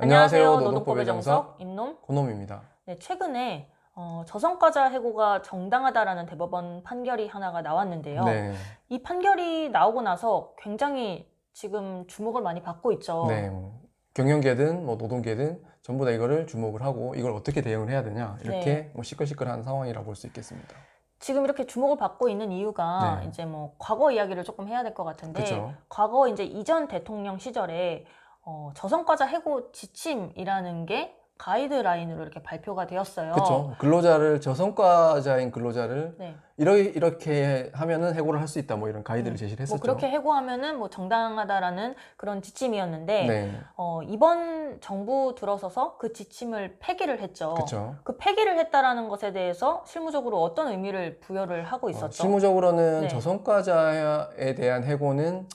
안녕하세요. 노동법의 정석 임놈. 고놈입니다. 네, 최근에 저성과자 해고가 정당하다라는 대법원 판결이 하나가 나왔는데요. 네, 이 판결이 나오고 나서 굉장히 지금 주목을 많이 받고 있죠. 네, 경영계든 노동계든 전부 다 이거를 주목을 하고 이걸 어떻게 대응을 해야 되냐 이렇게 시끌시끌한 상황이라고 볼 수 있겠습니다. 지금 이렇게 주목을 받고 있는 이유가 네. 이제 과거 이야기를 조금 해야 될 것 같은데, 그쵸. 과거 이제 이전 대통령 시절에 저성과자 해고 지침이라는 게 가이드라인으로 이렇게 발표가 되었어요. 그렇죠. 근로자를 저성과자인 근로자를 네. 이렇게 하면은 해고를 할 수 있다 이런 가이드를 제시를 했었죠. 그렇게 해고하면은 정당하다라는 그런 지침이었는데 네. 이번 정부 들어서서 그 지침을 폐기를 했죠. 그렇죠. 그 폐기를 했다라는 것에 대해서 실무적으로 어떤 의미를 부여를 하고 있었죠? 실무적으로는 네. 저성과자에 대한 해고는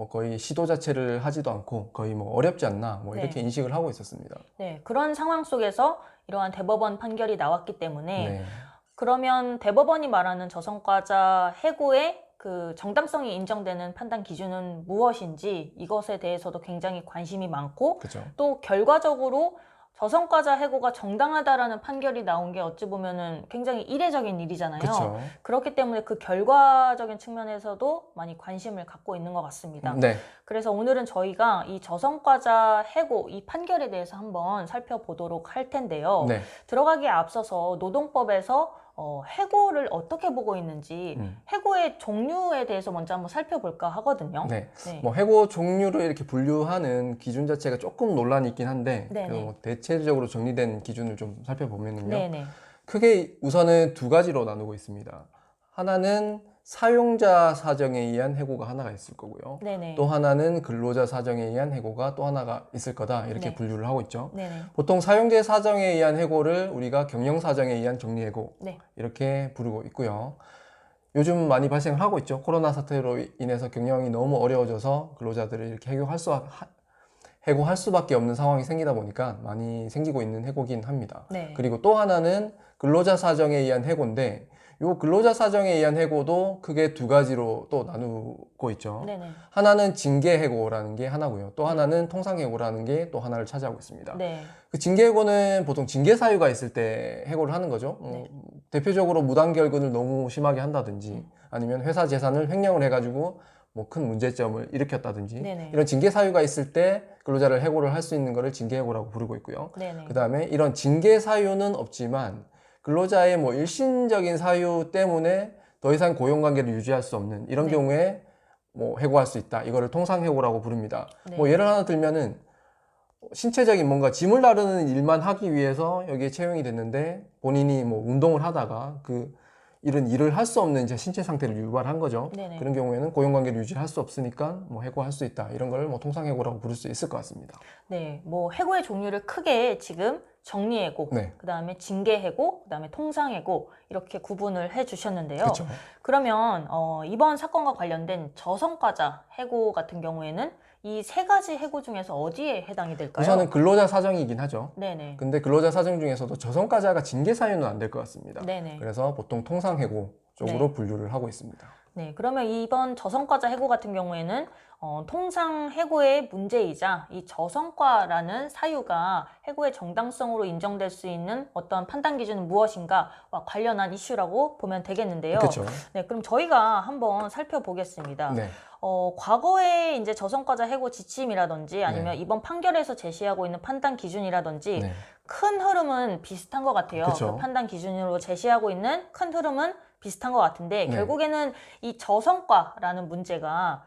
거의 시도 자체를 하지도 않고 거의 어렵지 않나 이렇게 인식을 하고 있었습니다. 네, 그런 상황 속에서 이러한 대법원 판결이 나왔기 때문에 네. 그러면 대법원이 말하는 저성과자 해고의 그 정당성이 인정되는 판단 기준은 무엇인지 이것에 대해서도 굉장히 관심이 많고, 그렇죠. 또 결과적으로 저성과자 해고가 정당하다라는 판결이 나온 게 어찌 보면은 굉장히 이례적인 일이잖아요. 그렇죠. 그렇기 때문에 그 결과적인 측면에서도 많이 관심을 갖고 있는 것 같습니다. 네. 그래서 오늘은 저희가 이 저성과자 해고 이 판결에 대해서 한번 살펴보도록 할 텐데요. 네. 들어가기에 앞서서 노동법에서 해고를 어떻게 보고 있는지 해고의 종류에 대해서 먼저 한번 살펴볼까 하거든요. 네. 네. 해고 종류를 이렇게 분류하는 기준 자체가 조금 논란이 있긴 한데 대체적으로 정리된 기준을 좀 살펴보면요. 네네. 크게 우선은 두 가지로 나누고 있습니다. 하나는 사용자 사정에 의한 해고가 하나가 있을 거고요. 네네. 또 하나는 근로자 사정에 의한 해고가 또 하나가 있을 거다 이렇게 네. 분류를 하고 있죠. 네네. 보통 사용자 사정에 의한 해고를 우리가 경영 사정에 의한 정리해고 네. 이렇게 이렇게 부르고 있고요. 요즘 많이 발생을 하고 있죠. 코로나 사태로 인해서 경영이 너무 어려워져서 근로자들을 이렇게 해고할 수밖에 없는 상황이 생기다 보니까 많이 생기고 있는 해고긴 합니다. 네. 그리고 또 하나는 근로자 사정에 의한 해고인데 요 근로자 사정에 의한 해고도 크게 두 가지로 또 나누고 있죠. 네네. 하나는 징계 해고라는 게 하나고요. 또 하나는 통상 해고라는 게 또 하나를 차지하고 있습니다. 네. 그 징계 해고는 보통 징계 사유가 있을 때 해고를 하는 거죠. 대표적으로 무단결근을 너무 심하게 한다든지 아니면 회사 재산을 횡령을 해가지고 큰 문제점을 일으켰다든지 네네. 이런 징계 사유가 있을 때 근로자를 해고를 할 수 있는 것을 징계 해고라고 부르고 있고요. 네네. 그 다음에 이런 징계 사유는 없지만 근로자의 일신적인 사유 때문에 더 이상 고용관계를 유지할 수 없는 이런 경우에 해고할 수 있다. 이거를 통상해고라고 부릅니다. 예를 하나 들면은 신체적인 뭔가 짐을 다루는 일만 하기 위해서 여기에 채용이 됐는데 본인이 운동을 하다가 이런 일을 할 수 없는 이제 신체 상태를 유발한 거죠. 네네. 그런 경우에는 고용관계를 유지할 수 없으니까 해고할 수 있다. 이런 걸 통상해고라고 부를 수 있을 것 같습니다. 네, 해고의 종류를 크게 지금 정리해고, 그 다음에 징계해고, 그 다음에 통상해고 이렇게 구분을 해주셨는데요. 그렇죠. 그러면 이번 사건과 관련된 저성과자 해고 같은 경우에는 이 세 가지 해고 중에서 어디에 해당이 될까요? 우선은 근로자 사정이긴 하죠. 네네. 근데 근로자 사정 중에서도 저성과자가 징계 사유는 안 될 것 같습니다. 네네. 그래서 보통 통상해고 쪽으로 분류를 하고 있습니다. 네, 그러면 이번 저성과자 해고 같은 경우에는 통상 해고의 문제이자 이 저성과라는 사유가 해고의 정당성으로 인정될 수 있는 어떤 판단 기준은 무엇인가와 관련한 이슈라고 보면 되겠는데요. 그렇죠. 네, 그럼 저희가 한번 살펴보겠습니다. 네. 과거에 이제 저성과자 해고 지침이라든지 아니면 이번 판결에서 제시하고 있는 판단 기준이라든지 큰 흐름은 비슷한 것 같아요. 그 판단 기준으로 제시하고 있는 큰 흐름은 비슷한 것 같은데 결국에는 이 저성과라는 문제가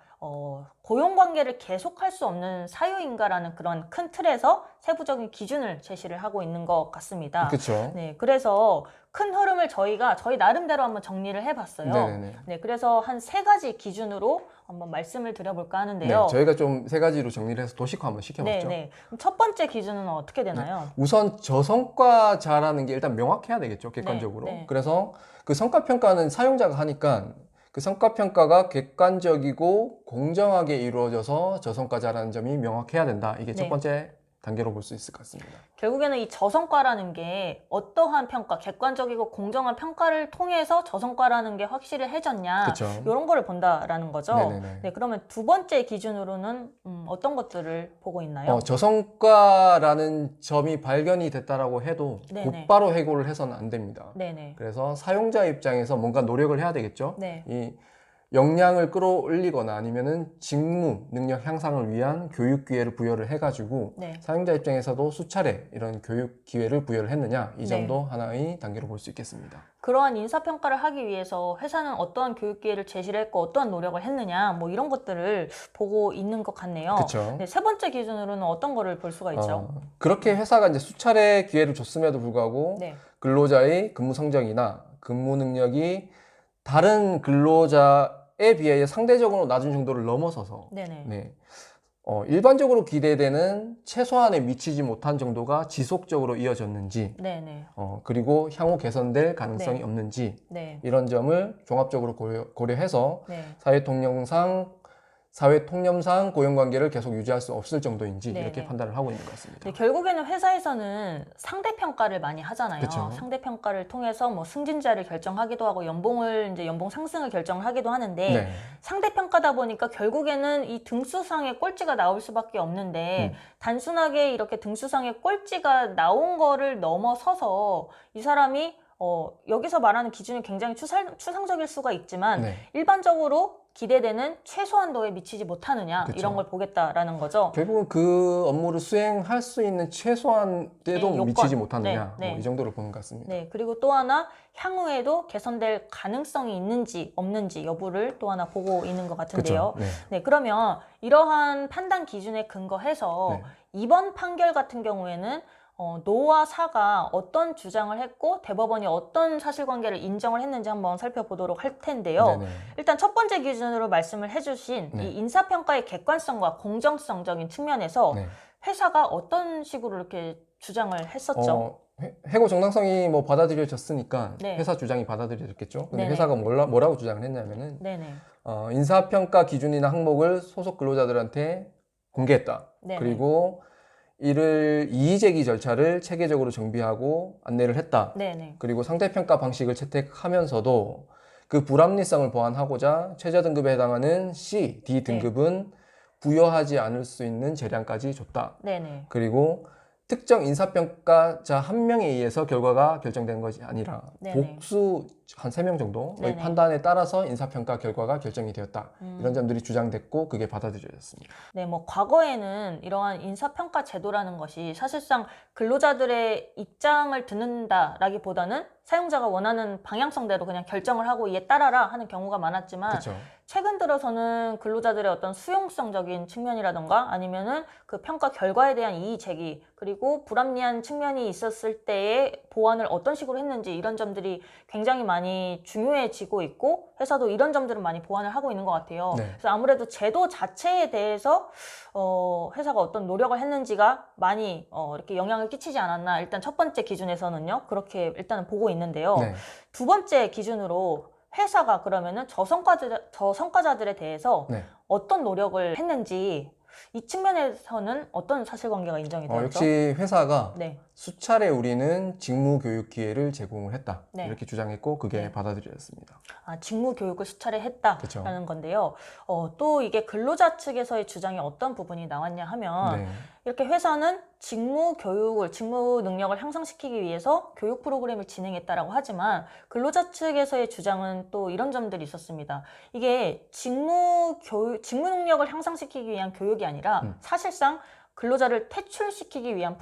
고용관계를 계속할 수 없는 사유인가라는 그런 큰 틀에서 세부적인 기준을 제시를 하고 있는 것 같습니다. 그렇죠. 네, 그래서 큰 흐름을 저희 나름대로 한번 정리를 해봤어요. 네네네. 네, 그래서 한 세 가지 기준으로 한번 말씀을 드려볼까 하는데요. 네, 저희가 좀 세 가지로 정리를 해서 도식화 한번 시켜봤죠. 네. 그럼 첫 번째 기준은 어떻게 되나요? 우선 저성과자라는 게 일단 명확해야 되겠죠, 객관적으로. 그래서 그 성과평가는 사용자가 하니까 그 성과평가가 객관적이고 공정하게 이루어져서 저성과자라는 점이 명확해야 된다. 이게 첫 번째 단계로 볼 수 있을 것 같습니다. 결국에는 이 저성과라는 게 어떠한 평가, 객관적이고 공정한 평가를 통해서 저성과라는 게 확실해졌냐 그쵸. 이런 거를 본다라는 거죠. 네네네. 네, 그러면 두 번째 기준으로는 어떤 것들을 보고 있나요? 저성과라는 점이 발견이 됐다라고 해도 네네. 곧바로 해고를 해서는 안 됩니다. 네네. 그래서 사용자 입장에서 뭔가 노력을 해야 되겠죠. 네. 이 역량을 끌어올리거나 아니면은 직무 능력 향상을 위한 교육 기회를 부여를 해가지고 네. 사용자 입장에서도 수차례 이런 교육 기회를 부여를 했느냐 이 네. 점도 하나의 단계로 볼 수 있겠습니다. 그러한 인사평가를 하기 위해서 회사는 어떠한 교육 기회를 제시를 했고 어떠한 노력을 했느냐 뭐 이런 것들을 보고 있는 것 같네요. 그렇죠. 네, 세 번째 기준으로는 어떤 거를 볼 수가 있죠? 그렇게 회사가 이제 수차례 기회를 줬음에도 불구하고 네. 근로자의 근무 성적이나 근무 능력이 다른 근로자에 비해 상대적으로 낮은 정도를 넘어서서 네네. 네. 일반적으로 기대되는 최소한에 미치지 못한 정도가 지속적으로 이어졌는지 네네. 그리고 향후 개선될 가능성이 네. 없는지 네. 이런 점을 종합적으로 고려해서 네. 사회 통념상 고용관계를 계속 유지할 수 없을 정도인지 네네. 이렇게 판단을 하고 있는 것 같습니다. 네, 결국에는 회사에서는 상대평가를 많이 하잖아요. 그쵸. 상대평가를 통해서 뭐 승진자를 결정하기도 하고 연봉 상승을 결정하기도 하는데 네. 상대평가다 보니까 결국에는 이 등수상에 꼴찌가 나올 수밖에 없는데 단순하게 이렇게 등수상에 꼴찌가 나온 거를 넘어서서 이 사람이 여기서 말하는 기준이 굉장히 추상적일 수가 있지만 네. 일반적으로 기대되는 최소한도에 미치지 못하느냐 그쵸. 이런 걸 보겠다라는 거죠. 결국은 그 업무를 수행할 수 있는 최소한 때도 네, 요건. 미치지 못하느냐 네, 네. 이 정도로 보는 것 같습니다. 네, 그리고 또 하나 향후에도 개선될 가능성이 있는지 없는지 여부를 또 하나 보고 있는 것 같은데요. 그쵸? 네. 네, 그러면 이러한 판단 기준에 근거해서 네. 이번 판결 같은 경우에는 노와 사가 어떤 주장을 했고 대법원이 어떤 사실관계를 인정을 했는지 한번 살펴보도록 할 텐데요. 네네. 일단 첫 번째 기준으로 말씀을 해주신 네. 이 인사평가의 객관성과 공정성적인 측면에서 네. 회사가 어떤 식으로 이렇게 주장을 했었죠? 해고 정당성이 뭐 받아들여졌으니까 네. 회사 주장이 받아들여졌겠죠. 근데 네네. 회사가 뭐라고 주장을 했냐면은 네네. 인사평가 기준이나 항목을 소속 근로자들한테 공개했다. 네네. 그리고 이를 이의제기 절차를 체계적으로 정비하고 안내를 했다. 네네. 그리고 상대평가 방식을 채택하면서도 그 불합리성을 보완하고자 최저 등급에 해당하는 C, D 등급은 부여하지 않을 수 있는 재량까지 줬다. 네네. 그리고 특정 인사평가자 한 명에 의해서 결과가 결정된 것이 아니라 네네. 복수 한 3명 정도의 네네. 판단에 따라서 인사평가 결과가 결정이 되었다. 이런 점들이 주장됐고 그게 받아들여졌습니다. 네, 뭐 과거에는 이러한 인사평가 제도라는 것이 사실상 근로자들의 입장을 듣는다라기보다는 사용자가 원하는 방향성대로 그냥 결정을 하고 이에 따라라 하는 경우가 많았지만 그렇죠. 최근 들어서는 근로자들의 어떤 수용성적인 측면이라던가 아니면은 그 평가 결과에 대한 이의 제기 그리고 불합리한 측면이 있었을 때의 보완을 어떤 식으로 했는지 이런 점들이 굉장히 많이 중요해지고 있고 회사도 이런 점들은 많이 보완을 하고 있는 것 같아요. 네. 그래서 아무래도 제도 자체에 대해서 회사가 어떤 노력을 했는지가 많이 이렇게 영향을 끼치지 않았나 일단 첫 번째 기준에서는요 그렇게 일단은 보고 있는데요. 네. 두 번째 기준으로 회사가 그러면은 저성과자들에 대해서 네. 어떤 노력을 했는지 이 측면에서는 어떤 사실관계가 인정이 되었죠? 역시 회사가 네. 수차례 우리는 직무 교육 기회를 제공을 했다. 네. 이렇게 주장했고 그게 네. 받아들여졌습니다. 직무 교육을 수차례 했다라는 그쵸. 건데요. 또 이게 근로자 측에서의 주장이 어떤 부분이 나왔냐 하면 네. 이렇게 회사는 직무 능력을 향상시키기 위해서 교육 프로그램을 진행했다라고 하지만 근로자 측에서의 주장은 또 이런 점들이 있었습니다. 이게 직무 능력을 향상시키기 위한 교육이 아니라 사실상 근로자를 퇴출시키기 위한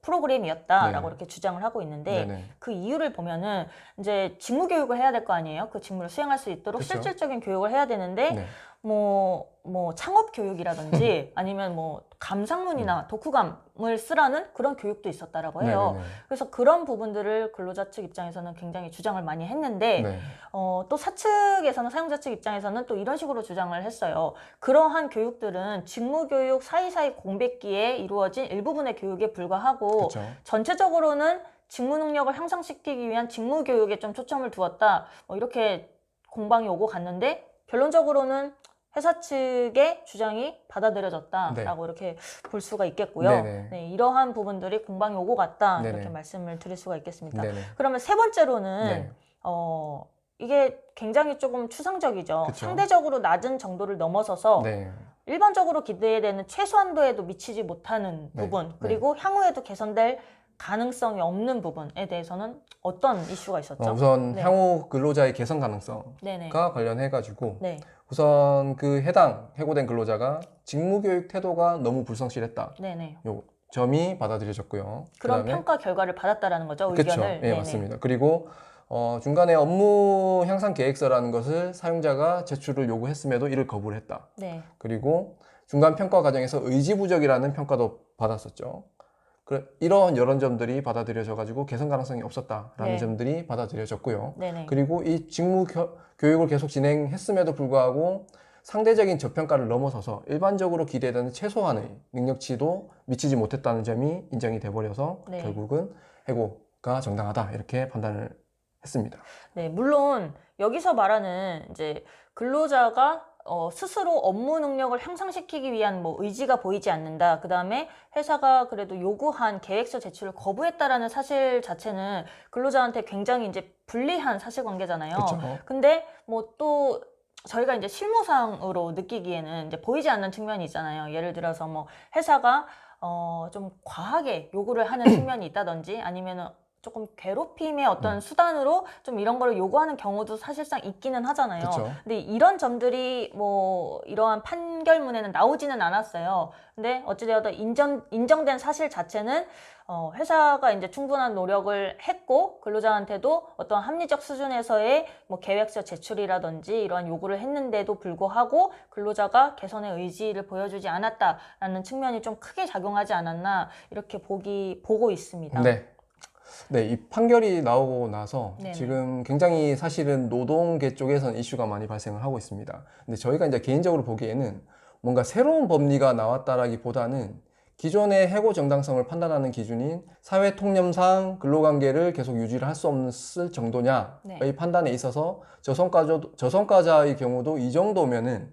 프로그램이었다라고 네. 이렇게 주장을 하고 있는데 네네. 그 이유를 보면은 이제 직무 교육을 해야 될 거 아니에요. 그 직무를 수행할 수 있도록 그쵸. 실질적인 교육을 해야 되는데 네. 뭐 창업 교육이라든지 아니면 뭐 감상문이나 독후감을 쓰라는 그런 교육도 있었다라고 해요. 네네네. 그래서 그런 부분들을 근로자 측 입장에서는 굉장히 주장을 많이 했는데 네. 또 사측에서는 사용자 측 입장에서는 또 이런 식으로 주장을 했어요. 그러한 교육들은 직무교육 사이사이 공백기에 이루어진 일부분의 교육에 불과하고 그렇죠. 전체적으로는 직무 능력을 향상시키기 위한 직무 교육에 좀 초점을 두었다. 이렇게 공방이 오고 갔는데 결론적으로는 회사 측의 주장이 받아들여졌다라고 이렇게 볼 수가 있겠고요. 네네. 네, 이러한 부분들이 공방이 오고 갔다 네네. 이렇게 말씀을 드릴 수가 있겠습니다. 네네. 그러면 세 번째로는 네. 이게 굉장히 조금 추상적이죠. 그쵸. 상대적으로 낮은 정도를 넘어서서 네. 일반적으로 기대되는 최소한도에도 미치지 못하는 네. 부분, 그리고 향후에도 개선될 가능성이 없는 부분에 대해서는 어떤 이슈가 있었죠? 우선 네. 향후 근로자의 개선 가능성과 네네. 관련해가지고 네. 우선 그 해당 해고된 근로자가 직무교육 태도가 너무 불성실했다. 네네. 요 점이 받아들여졌고요. 그런 그다음에 평가 결과를 받았다라는 거죠, 그렇죠. 의견을. 예, 네네. 맞습니다. 그리고 중간에 업무 향상 계획서라는 것을 사용자가 제출을 요구했음에도 이를 거부를 했다. 네. 그리고 중간 평가 과정에서 의지부적이라는 평가도 받았었죠. 이런 여러 점들이 받아들여져가지고 개선 가능성이 없었다라는 네. 점들이 받아들여졌고요. 네네. 그리고 이 직무 교육을 계속 진행했음에도 불구하고 상대적인 저평가를 넘어서서 일반적으로 기대되는 최소한의 능력치도 미치지 못했다는 점이 인정이 돼버려서 네. 결국은 해고가 정당하다 이렇게 판단을 했습니다. 네, 물론 여기서 말하는 이제 근로자가 스스로 업무 능력을 향상시키기 위한 뭐 의지가 보이지 않는다. 그 다음에 회사가 그래도 요구한 계획서 제출을 거부했다라는 사실 자체는 근로자한테 굉장히 이제 불리한 사실관계잖아요. 그렇죠. 근데 뭐 또 저희가 이제 실무상으로 느끼기에는 이제 보이지 않는 측면이 있잖아요. 예를 들어서 뭐 회사가 좀 과하게 요구를 하는 측면이 있다든지 아니면은 조금 괴롭힘의 어떤 수단으로 좀 이런 거를 요구하는 경우도 사실상 있기는 하잖아요. 그쵸. 근데 이런 점들이 뭐 이러한 판결문에는 나오지는 않았어요. 근데 어찌되어도 인정된 사실 자체는 회사가 이제 충분한 노력을 했고 근로자한테도 어떤 합리적 수준에서의 뭐 계획서 제출이라든지 이러한 요구를 했는데도 불구하고 근로자가 개선의 의지를 보여주지 않았다라는 측면이 좀 크게 작용하지 않았나 이렇게 보고 있습니다. 네. 네, 이 판결이 나오고 나서 네네. 지금 굉장히 사실은 노동계 쪽에서는 이슈가 많이 발생을 하고 있습니다. 근데 저희가 이제 개인적으로 보기에는 뭔가 새로운 법리가 나왔다라기보다는 기존의 해고 정당성을 판단하는 기준인 사회 통념상 근로관계를 계속 유지를 할 수 없을 정도냐의 네. 판단에 있어서 저성과자의 경우도 이 정도면은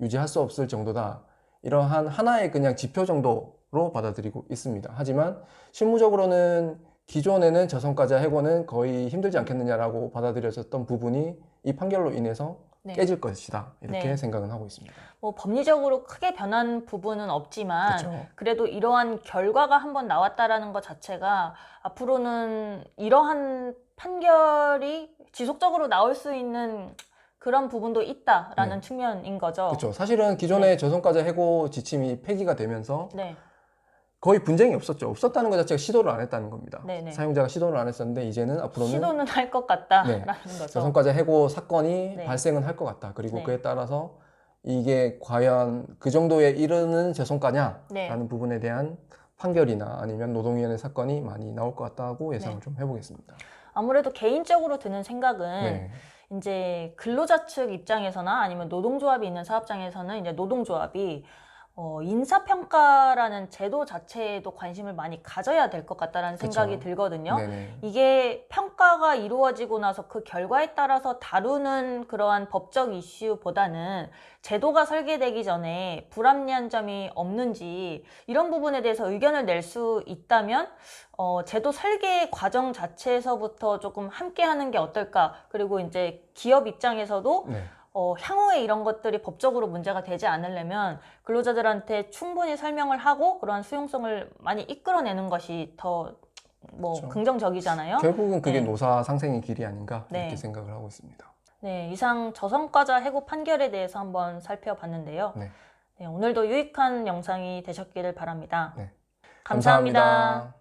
유지할 수 없을 정도다. 이러한 하나의 그냥 지표 정도로 받아들이고 있습니다. 하지만 실무적으로는 기존에는 저성과자 해고는 거의 힘들지 않겠느냐라고 받아들여졌던 부분이 이 판결로 인해서 네. 깨질 것이다. 이렇게 네. 생각은 하고 있습니다. 뭐 법리적으로 크게 변한 부분은 없지만 그렇죠. 그래도 이러한 결과가 한번 나왔다라는 것 자체가 앞으로는 이러한 판결이 지속적으로 나올 수 있는 그런 부분도 있다라는 네. 측면인 거죠. 그렇죠. 사실은 기존의 저성과자 해고 지침이 폐기가 되면서 네. 거의 분쟁이 없었죠. 없었다는 것 자체가 시도를 안 했다는 겁니다. 네네. 사용자가 시도를 안 했었는데 이제는 앞으로는 시도는 할 것 같다라는 네. 거죠. 저성과자 해고 사건이 네. 발생은 할 것 같다. 그리고 네. 그에 따라서 이게 과연 그 정도에 이르는 저성과냐라는 네. 부분에 대한 판결이나 아니면 노동위원회 사건이 많이 나올 것 같다고 예상을 네. 좀 해보겠습니다. 아무래도 개인적으로 드는 생각은 네. 이제 근로자 측 입장에서나 아니면 노동조합이 있는 사업장에서는 이제 노동조합이 인사평가라는 제도 자체에도 관심을 많이 가져야 될 것 같다라는 그쵸. 생각이 들거든요. 네네. 이게 평가가 이루어지고 나서 그 결과에 따라서 다루는 그러한 법적 이슈보다는 제도가 설계되기 전에 불합리한 점이 없는지 이런 부분에 대해서 의견을 낼 수 있다면 제도 설계 과정 자체에서부터 조금 함께 하는 게 어떨까. 그리고 이제 기업 입장에서도 네. 향후에 이런 것들이 법적으로 문제가 되지 않으려면 근로자들한테 충분히 설명을 하고 그러한 수용성을 많이 이끌어내는 것이 더 그렇죠. 긍정적이잖아요. 결국은 그게 네. 노사 상생의 길이 아닌가 네. 이렇게 생각을 하고 있습니다. 네, 이상 저성과자 해고 판결에 대해서 한번 살펴봤는데요. 네. 네, 오늘도 유익한 영상이 되셨기를 바랍니다. 네. 감사합니다. 감사합니다.